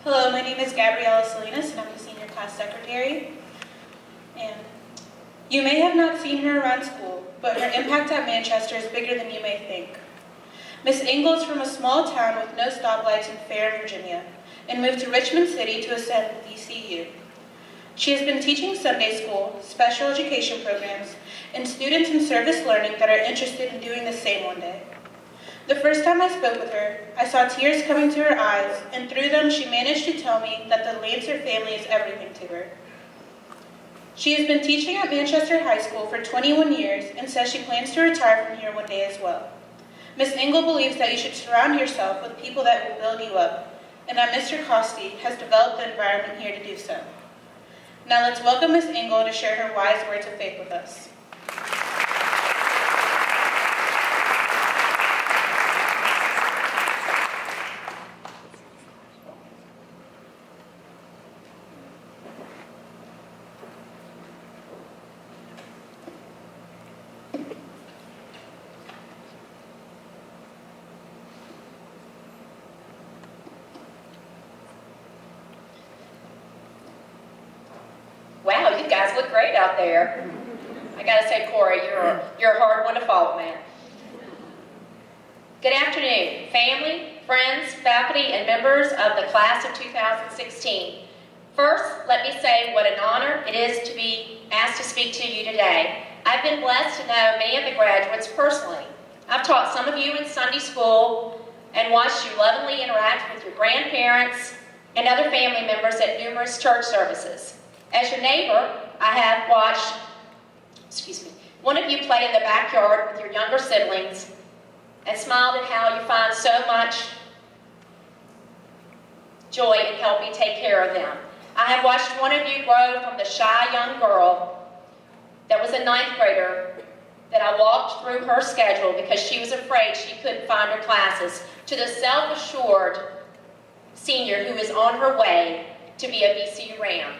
Hello, my name is Gabriella Salinas, and I'm the senior class secretary. And you may have not seen her around school, but her impact at Manchester is bigger than you may think. Miss Engel is from a small town with no stoplights in Fair, Virginia, and moved to Richmond City to attend DCU. She has been teaching Sunday school, special education programs, and students in service learning that are interested in doing the same one day. The first time I spoke with her, I saw tears coming to her eyes, and through them she managed to tell me that the Lancer family is everything to her. She has been teaching at Manchester High School for 21 years and says she plans to retire from here one day as well. Miss Engel believes that you should surround yourself with people that will build you up, and that Mr. Costi has developed the environment here to do so. Now let's welcome Miss Engel to share her wise words of faith with us. Wow, you guys look great out there. I gotta say, Corey, you're a hard one to follow, man. Good afternoon, family, friends, faculty, and members of the class of 2016. First, let me say what an honor it is to be asked to speak to you today. I've been blessed to know many of the graduates personally. I've taught some of you in Sunday school and watched you lovingly interact with your grandparents and other family members at numerous church services. As your neighbor, I have watched, one of you play in the backyard with your younger siblings and smiled at how you find so much joy in helping take care of them. I have watched one of you grow from the shy young girl that was a 9th grader that I walked through her schedule because she was afraid she couldn't find her classes, to the self-assured senior who is on her way to be a VCU Ram.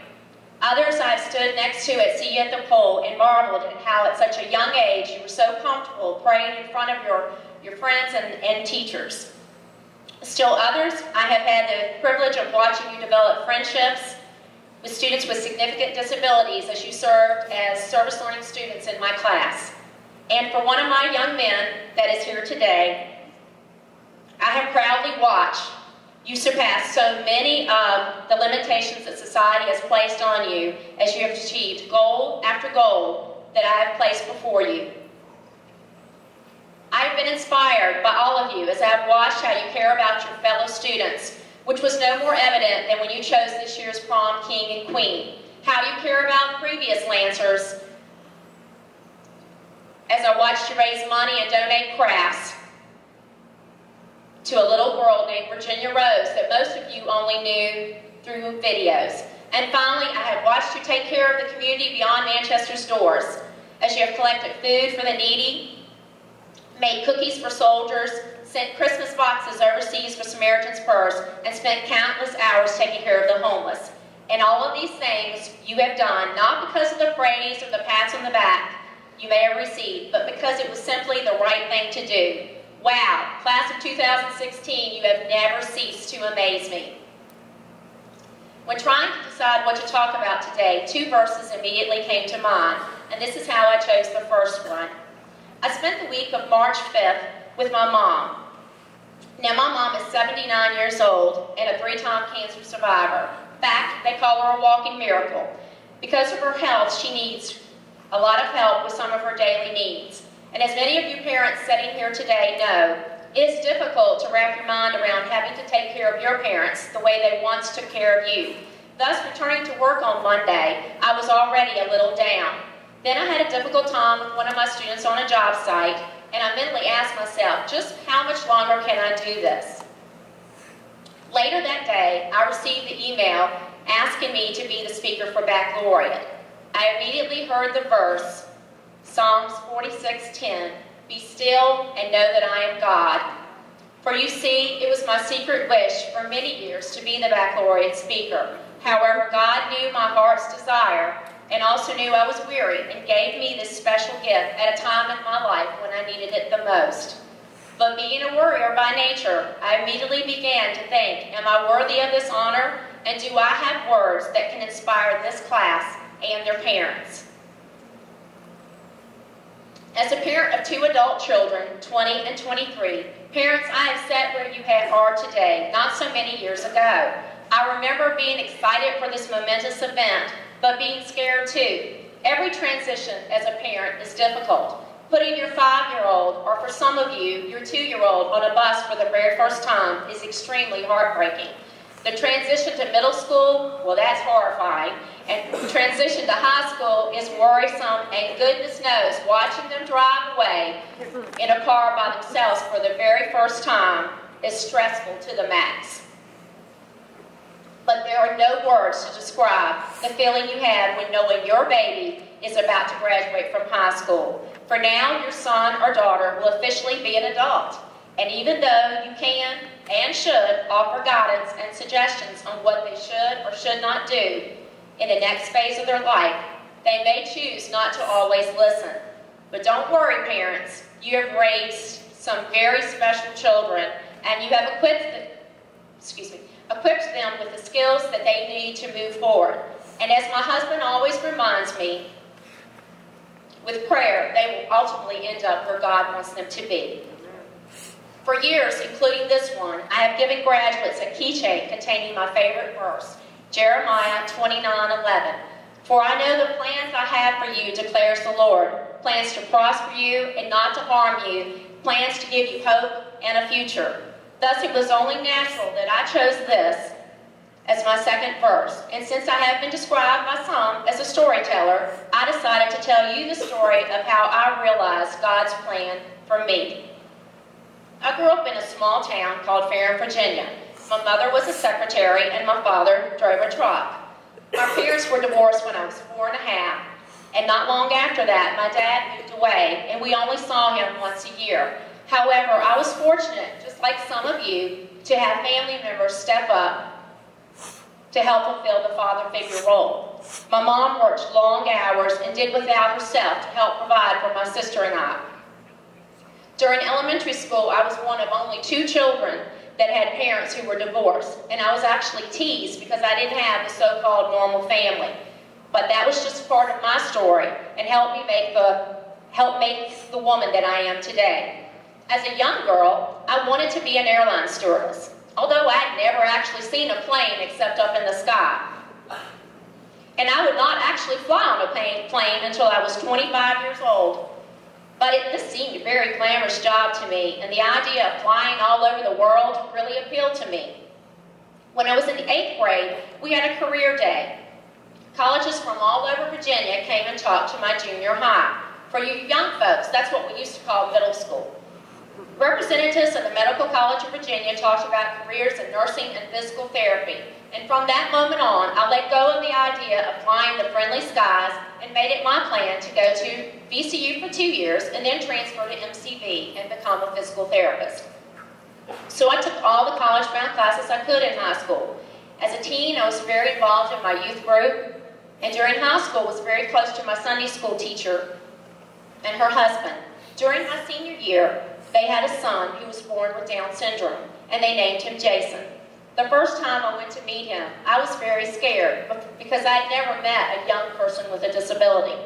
Others I've stood next to at See You at the Pole and marveled at how at such a young age you were so comfortable praying in front of your friends and teachers. Still others, I have had the privilege of watching you develop friendships with students with significant disabilities as you served as service learning students in my class. And for one of my young men that is here today, I have proudly watched you surpass so many of the limitations that society has placed on you as you have achieved goal after goal that I have placed before you. I have been inspired by all of you as I have watched how you care about your fellow students, which was no more evident than when you chose this year's prom king and queen. How you care about previous Lancers as I watched you raise money and donate crafts to a little girl named Virginia Rose that most of you only knew through videos. And finally, I have watched you take care of the community beyond Manchester's doors as you have collected food for the needy, made cookies for soldiers, sent Christmas boxes overseas for Samaritan's Purse, and spent countless hours taking care of the homeless. And all of these things you have done, not because of the praise or the pats on the back you may have received, but because it was simply the right thing to do. Wow, class of 2016, you have never ceased to amaze me. When trying to decide what to talk about today, 2 verses immediately came to mind, and this is how I chose the first one. I spent the week of March 5th with my mom. Now, my mom is 79 years old and a 3-time cancer survivor. In fact, they call her a walking miracle. Because of her health, she needs a lot of help with some of her daily needs. And as many of you parents sitting here today know, it is difficult to wrap your mind around having to take care of your parents the way they once took care of you. Thus, returning to work on Monday, I was already a little down. Then I had a difficult time with one of my students on a job site, and I mentally asked myself, just how much longer can I do this? Later that day, I received the email asking me to be the speaker for Baccalaureate. I immediately heard the verse, Psalms 46:10, "Be still and know that I am God." For you see, it was my secret wish for many years to be the Baccalaureate speaker. However, God knew my heart's desire and also knew I was weary and gave me this special gift at a time in my life when I needed it the most. But being a worrier by nature, I immediately began to think, am I worthy of this honor? And do I have words that can inspire this class and their parents? As a parent of 2 adult children, 20 and 23, parents, I have sat where you are today, not so many years ago. I remember being excited for this momentous event, but being scared too. Every transition as a parent is difficult. Putting your 5-year-old, or for some of you, your 2-year-old, on a bus for the very first time is extremely heartbreaking. The transition to middle school, well, that's horrifying. And the transition to high school is worrisome, and goodness knows, watching them drive away in a car by themselves for the very first time is stressful to the max. But there are no words to describe the feeling you have when knowing your baby is about to graduate from high school. For now, your son or daughter will officially be an adult. And even though you can and should offer guidance and suggestions on what they should or should not do in the next phase of their life, they may choose not to always listen. But don't worry, parents. You have raised some very special children, and you have equipped them with the skills that they need to move forward. And as my husband always reminds me, with prayer, they will ultimately end up where God wants them to be. For years, including this one, I have given graduates a keychain containing my favorite verse, Jeremiah 29:11. For I know the plans I have for you, declares the Lord, plans to prosper you and not to harm you, plans to give you hope and a future. Thus it was only natural that I chose this as my second verse. And since I have been described by some as a storyteller, I decided to tell you the story of how I realized God's plan for me. I grew up in a small town called Ferrum, Virginia. My mother was a secretary and my father drove a truck. My parents were divorced when I was 4 and a half, and not long after that, my dad moved away, and we only saw him once a year. However, I was fortunate, just like some of you, to have family members step up to help fulfill the father figure role. My mom worked long hours and did without herself to help provide for my sister and I. During elementary school, I was one of only 2 children that had parents who were divorced, and I was actually teased because I didn't have the so-called normal family. But that was just part of my story and helped make the woman that I am today. As a young girl, I wanted to be an airline stewardess, although I had never actually seen a plane except up in the sky. And I would not actually fly on a plane until I was 25 years old. But this seemed a very glamorous job to me, and the idea of flying all over the world really appealed to me. When I was in the 8th grade, we had a career day. Colleges from all over Virginia came and talked to my junior high. For you young folks, that's what we used to call middle school. Representatives of the Medical College of Virginia talked about careers in nursing and physical therapy. And from that moment on, I let go of the idea of flying the friendly skies and made it my plan to go to VCU for 2 years and then transfer to MCV and become a physical therapist. So I took all the college-bound classes I could in high school. As a teen, I was very involved in my youth group, and during high school was very close to my Sunday school teacher and her husband. During my senior year, they had a son who was born with Down syndrome, and they named him Jason. The first time I went to meet him, I was very scared because I had never met a young person with a disability.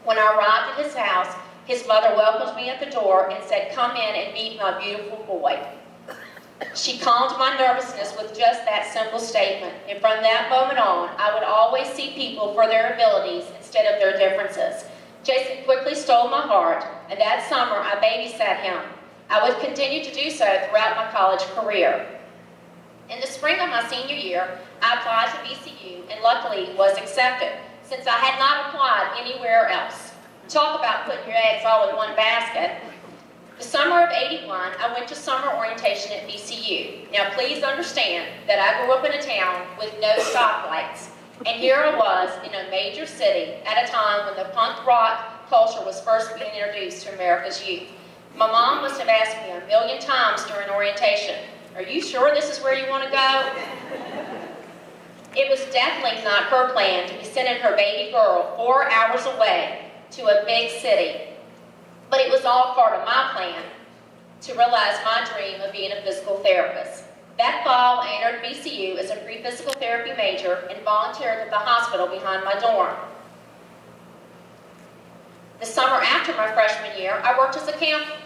When I arrived at his house, his mother welcomed me at the door and said, "Come in and meet my beautiful boy." She calmed my nervousness with just that simple statement, and from that moment on, I would always see people for their abilities instead of their differences. Jason quickly stole my heart, and that summer I babysat him. I would continue to do so throughout my college career. In the spring of my senior year, I applied to VCU and luckily was accepted, since I had not applied anywhere else. Talk about putting your eggs all in one basket. The summer of '81, I went to summer orientation at VCU. Now please understand that I grew up in a town with no stoplights. And here I was in a major city at a time when the punk rock culture was first being introduced to America's youth. My mom must have asked me 1,000,000 times during orientation, "Are you sure this is where you want to go?" It was definitely not her plan to be sending her baby girl 4 hours away to a big city. But it was all part of my plan to realize my dream of being a physical therapist. That fall, I entered VCU as a pre-physical therapy major and volunteered at the hospital behind my dorm. The summer after my freshman year, I worked as a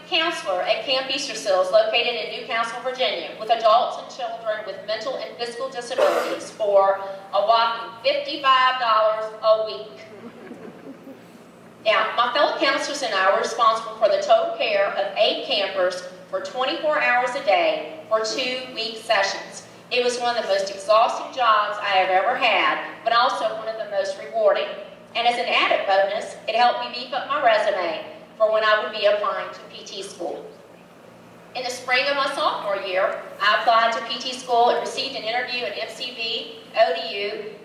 counselor at Camp Easterseals located in Newcastle, Virginia, with adults and children with mental and physical disabilities for a whopping $55 a week. Now, my fellow counselors and I were responsible for the total care of 8 campers for 24 hours a day for 2-week sessions. It was one of the most exhausting jobs I have ever had, but also one of the most rewarding. And as an added bonus, it helped me beef up my resume for when I would be applying to PT school. In the spring of my sophomore year, I applied to PT school and received an interview at MCV, ODU,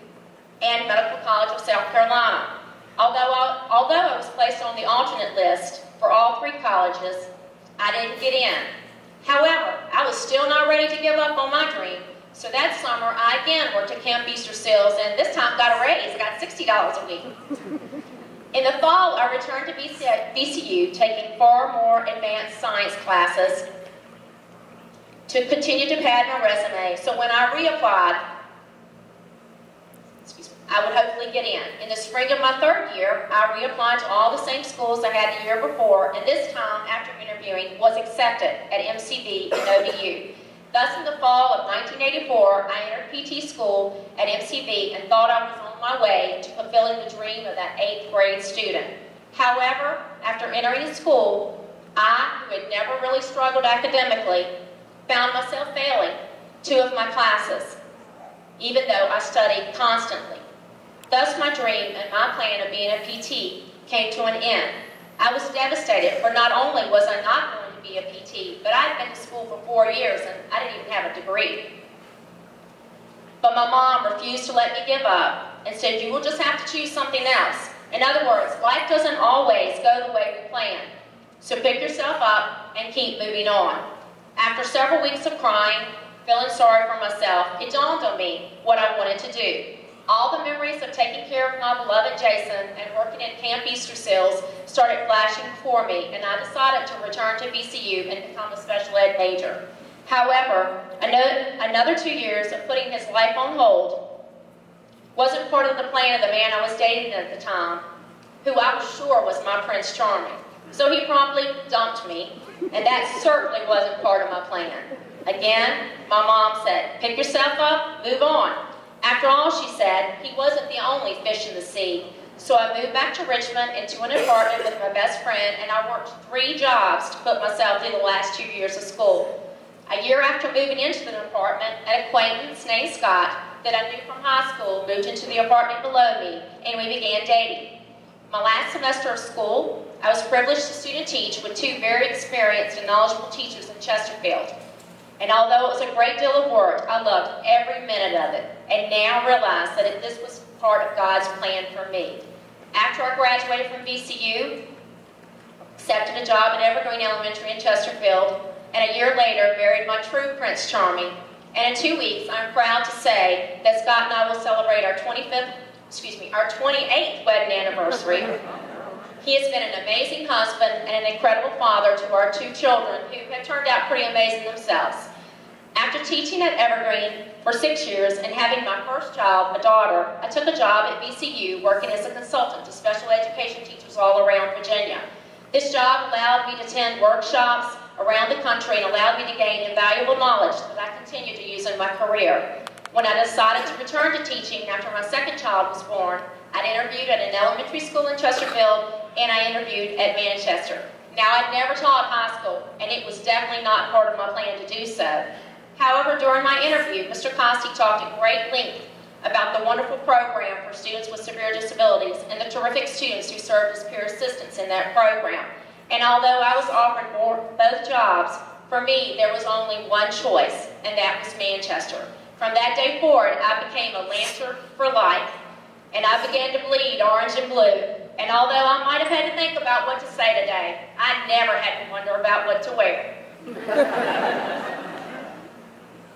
and Medical College of South Carolina. Although I was placed on the alternate list for all 3 colleges, I didn't get in. However, I was still not ready to give up on my dream, so that summer I again worked at Camp Easterseals and this time got a raise, got $60 a week. In the fall, I returned to VCU, taking far more advanced science classes to continue to pad my resume, so when I reapplied, I would hopefully get in. In the spring of my 3rd year, I reapplied to all the same schools I had the year before, and this time, after interviewing, was accepted at MCV and ODU. Thus, in the fall of 1984, I entered PT school at MCV and thought I was on my way to fulfilling the dream of that 8th grade student. However, after entering the school, I, who had never really struggled academically, found myself failing 2 of my classes, even though I studied constantly. Thus, my dream and my plan of being a PT came to an end. I was devastated, for not only was I not going to be a PT, but I had been to school for 4 years and I didn't even have a degree. But my mom refused to let me give up and said, "You will just have to choose something else." In other words, life doesn't always go the way we plan. So pick yourself up and keep moving on. After several weeks of crying, feeling sorry for myself, it dawned on me what I wanted to do. All the memories of taking care of my beloved Jason and working at Camp Easterseals started flashing before me, and I decided to return to VCU and become a special ed major. However, another 2 years of putting his life on hold wasn't part of the plan of the man I was dating at the time, who I was sure was my Prince Charming. So he promptly dumped me, and that certainly wasn't part of my plan. Again, my mom said, "Pick yourself up, move on." After all, she said, he wasn't the only fish in the sea. So I moved back to Richmond into an apartment with my best friend, and I worked 3 jobs to put myself through the last 2 years of school. A year after moving into the apartment, an acquaintance named Scott that I knew from high school moved into the apartment below me, and we began dating. My last semester of school, I was privileged to student teach with 2 very experienced and knowledgeable teachers in Chesterfield. And although it was a great deal of work, I loved every minute of it, and now realize that this was part of God's plan for me. After I graduated from VCU, accepted a job at Evergreen Elementary in Chesterfield, and a year later married my true Prince Charming. And in 2 weeks, I'm proud to say that Scott and I will celebrate our 28th wedding anniversary. He has been an amazing husband and an incredible father to our 2 children, who have turned out pretty amazing themselves. After teaching at Evergreen for 6 years and having my first child, a daughter, I took a job at VCU working as a consultant to special education teachers all around Virginia. This job allowed me to attend workshops around the country and allowed me to gain invaluable knowledge that I continue to use in my career. When I decided to return to teaching after my second child was born, I interviewed at an elementary school in Chesterfield, and I interviewed at Manchester. Now, I'd never taught high school, and it was definitely not part of my plan to do so. However, during my interview, Mr. Costi talked at great length about the wonderful program for students with severe disabilities and the terrific students who served as peer assistants in that program. And although I was offered both jobs, for me, there was only one choice, and that was Manchester. From that day forward, I became a Lancer for life, and I began to bleed orange and blue. And although I might have had to think about what to say today, I never had to wonder about what to wear.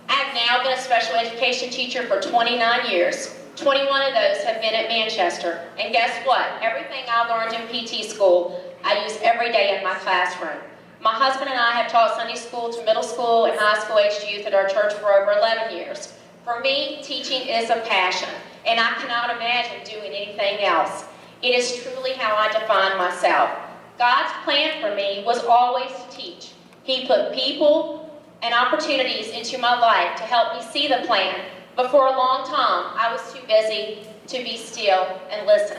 I've now been a special education teacher for 29 years. 21 of those have been at Manchester. And guess what? Everything I learned in PT school, I use every day in my classroom. My husband and I have taught Sunday school to middle school and high school aged youth at our church for over 11 years. For me, teaching is a passion, and I cannot imagine doing anything else. It is truly how I define myself. God's plan for me was always to teach. He put people and opportunities into my life to help me see the plan, but for a long time, I was too busy to be still and listen.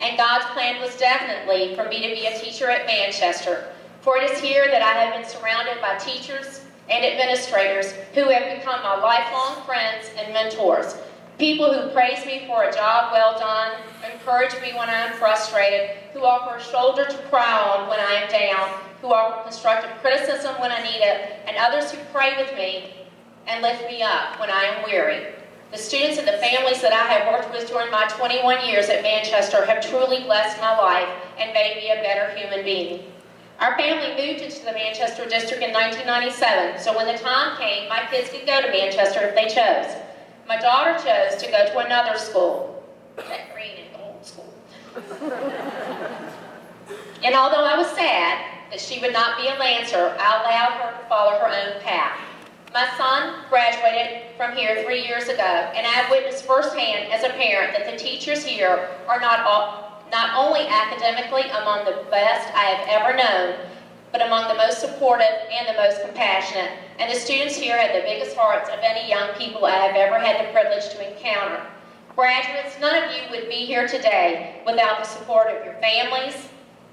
And God's plan was definitely for me to be a teacher at Manchester, for it is here that I have been surrounded by teachers and administrators who have become my lifelong friends and mentors. People who praise me for a job well done, encourage me when I am frustrated, who offer a shoulder to cry on when I am down, who offer constructive criticism when I need it, and others who pray with me and lift me up when I am weary. The students and the families that I have worked with during my 21 years at Manchester have truly blessed my life and made me a better human being. Our family moved into the Manchester district in 1997, so when the time came, my kids could go to Manchester if they chose. My daughter chose to go to another school, that green and gold school. And although I was sad that she would not be a Lancer, I allowed her to follow her own path. My son graduated from here 3 years ago, and I have witnessed firsthand as a parent that the teachers here are not only academically among the best I have ever known, but among the most supportive and the most compassionate. And the students here have the biggest hearts of any young people I have ever had the privilege to encounter. Graduates, none of you would be here today without the support of your families,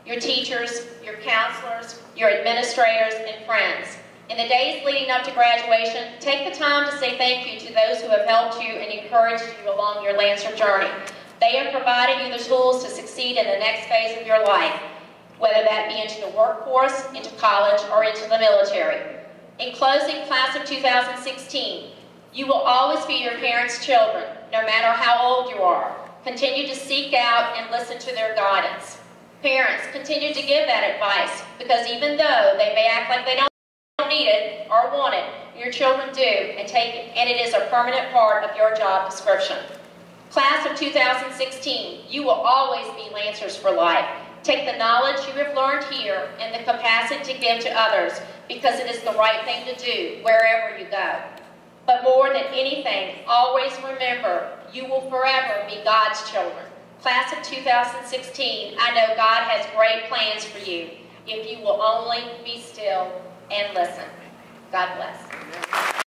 your teachers, your counselors, your administrators, and friends. In the days leading up to graduation, take the time to say thank you to those who have helped you and encouraged you along your Lancer journey. They have provided you the tools to succeed in the next phase of your life, whether that be into the workforce, into college, or into the military. In closing, class of 2016, you will always be your parents' children, no matter how old you are. Continue to seek out and listen to their guidance. Parents, continue to give that advice, because even though they may act like they don't need it or want it, your children do and take it, and it is a permanent part of your job description. Class of 2016, you will always be Lancers for life. Take the knowledge you have learned here and the capacity to give to others, because it is the right thing to do wherever you go. But more than anything, always remember, you will forever be God's children. Class of 2016, I know God has great plans for you if you will only be still and listen. God bless.